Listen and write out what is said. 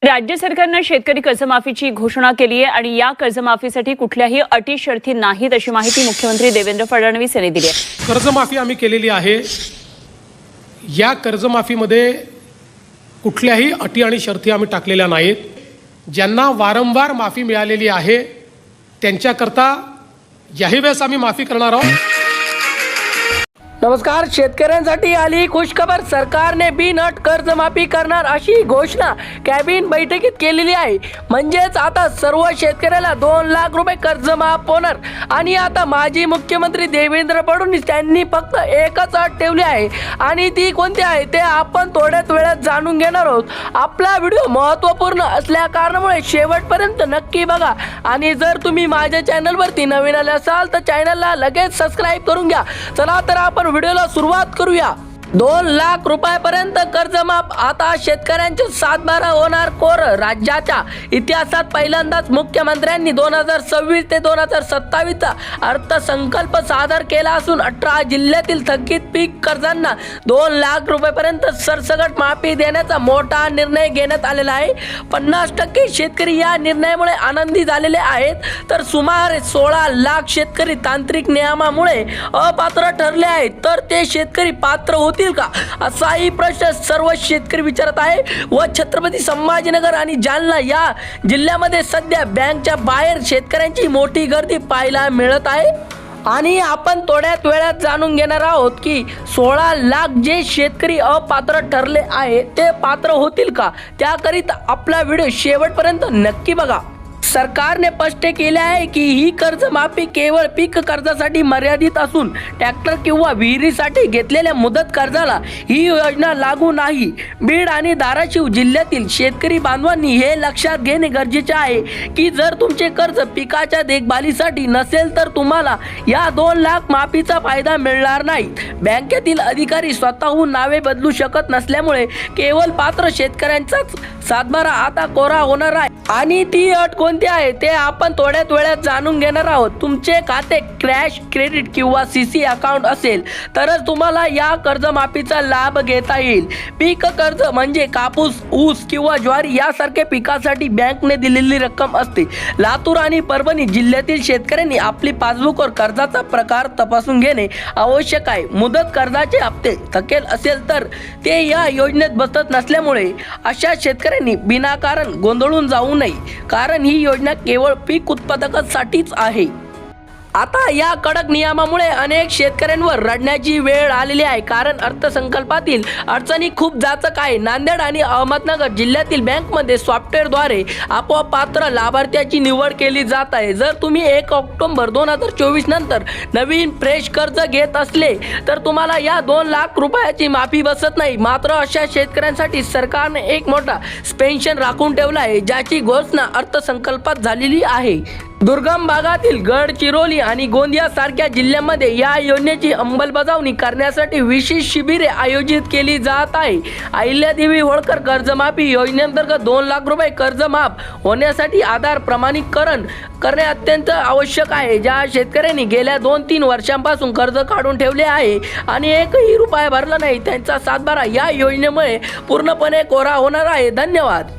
राज्य सरकारने शेतकरी कर्जमाफीची घोषणा केली आहे आणि या कर्जमाफीसाठी कुठल्याही अटी शर्ती नाहीत अशी माहिती मुख्यमंत्री देवेंद्र फडणवीस यांनी दिली आहे। कर्जमाफी आम्ही केलेली आहे। या कर्जमाफीमध्ये कुठल्याही अटी आणि शर्ती आम्ही टाकलेल्या नाहीत। ज्यांना वारंवार माफी मिळालेली आहे त्यांच्याकरता याही वेळेस आम्ही माफी करणार आहोत। नमस्कार, शेतकऱ्यांसाठी आली खुशखबर। सरकारने बिनअट कर्जमाफी करणार अशी घोषणा कॅबिनेट बैठकीत केलेली आहे। म्हणजेच आता सर्व शेतकऱ्याला 2 लाख रुपये कर्ज माफ होणार। आणि आता माजी मुख्यमंत्री देवेंद्र फडणवीस त्यांनी फक्त एकच अट ठेवली आहे आणि ती कोणती आहे ते आपण थोड्याच वेळात जाणून घेणार आहोत। आपला व्हिडिओ महत्त्वपूर्ण असल्या कारणामुळे शेवटपर्यंत नक्की बघा आणि जर तुम्ही माझ्या चॅनलवरती नवीन आले असाल तर चॅनलला लगेच सबस्क्राइब करून घ्या। चला तर आपण व्हिडिओला सुरुवात करूया। 2 लाख रुपयापर्यंत कर्जमाफ, आता शेतकऱ्यांचे 7/12 होणार कोर। राज्याच्या इतिहासात पहिल्यांदाच मुख्यमंत्र्यांनी 2026 ते 2027 चा अर्थसंकल्प सादर केला असून 18 जिल्ह्यातील थकीत पीक कर्जांना 2 लाख रुपयापर्यंत सरसकट माफी देण्याचा मोठा निर्णय घेण्यात आलेला आहे। 50% शेतकरी या निर्णयामुळे आनंदी झालेले आहेत, तर सुमारे 16 लाख शेतकरी तांत्रिक नियमामुळे अपात्र ठरले आहेत। तर ते शेतकरी पात्र होतील का असाही प्रश्न सर्व शेतकरी विचारत आहे। व छत्रपती संभाजीनगर आणि जालना या जिल्ह्यामध्ये सध्या बँकच्या बाहेर शेतकऱ्यांची मोठी गर्दी पाहायला मिळत आहे। आणि आपण थोड्याच वेळात जाणून घेणार आहोत की 16 लाख जे शेतकरी अपात्र ठरले आहे ते पात्र होतील का। त्याकरिता आपला व्हिडिओ शेवटपर्यंत नक्की बघा। सरकारने स्पष्ट केले आहे की ही कर्जमाफी केवळ पीक कर्जासाठी मर्यादित असून ट्रॅक्टर किंवा विहिरीसाठी घेतलेल्या मुदत कर्जाला ही योजना लागू नाही। बीड आणि धाराशिव जिल्ह्यातील शेतकरी बांधवांनी हे लक्षात घेणे गरजेचे आहे की जर तुमचे कर्ज पिकाच्या देखभालीसाठी नसेल तर तुम्हाला या 2 लाख माफीचा फायदा मिळणार नाही। बँकेतील अधिकारी स्वतःहून नावे बदलू शकत नसल्यामुळे केवळ पात्र शेतकऱ्यांचाच 7/12 आता कोरा होणार आहे। आणि ती अट कोणती आहे ते आपण थोड्याच वेळात जाणून घेणार आहोत। तुमचे खाते कॅश, क्रेडिट किंवा सीसी अकाउंट असेल तरच तुम्हाला या कर्जमाफीचा लाभ घेता येईल। पीक कर्ज म्हणजे कापूस, ऊस किंवा ज्वारी यासारख्या पिकासाठी बँकने दिलेली रक्कम असते। लातूर आणि परभणी जिल्ह्यातील शेतकऱ्यांनी आपली पासबुकवर कर्जाचा प्रकार तपासून घेणे आवश्यक आहे। मुदत कर्जाचे हप्ते थकेल असेल तर ते या योजनेत बसत नसल्यामुळे अशा शेतकऱ्यांनी विनाकारण गोंधळून जाऊ नये, कारण ही योजना केवळ पीक उत्पादकांसाठीच आहे। आता या कडक नियमामुळे अनेक शेतकऱ्यांवर रडण्याची वेळ आलेली आहे, कारण अर्थसंकल्पातील अडचणी खूप जाचक आहे। नांदेड आणि अहमदनगर जिल्ह्यातील बँकमध्ये सॉफ्टवेअरद्वारे आपोआप पात्र लाभार्थ्याची निवड केली जात आहे। जर तुम्ही 1 ऑक्टोबर 2024 नंतर नवीन फ्रेश कर्ज घेत असले तर तुम्हाला या 2 लाख रुपयाची माफी बसत नाही। मात्र अशा शेतकऱ्यांसाठी सरकारने एक मोठा पेन्शन राखून ठेवला आहे, ज्याची घोषणा अर्थसंकल्पात झालेली आहे। दुर्गम भागातील गडचिरोली आणि गोंदिया सारख्या जिल्ह्यांमध्ये या योजनेची अंमलबजावणी करण्यासाठी विशेष शिबिरे आयोजित केली जात आहे। अहिल्यादेवी होळकर कर्जमाफी योजनेअंतर्गत 2 लाख रुपये कर्ज माफ होण्यासाठी आधार प्रमाणीकरण करणे अत्यंत आवश्यक आहे। ज्या शेतकऱ्यांनी गेल्या 2-3 वर्षांपासून कर्ज काढून ठेवले आहे आणि 1ही रुपया भरला नाही त्यांचा 7/12 या योजनेमुळे पूर्णपणे कोरा होणार आहे। धन्यवाद।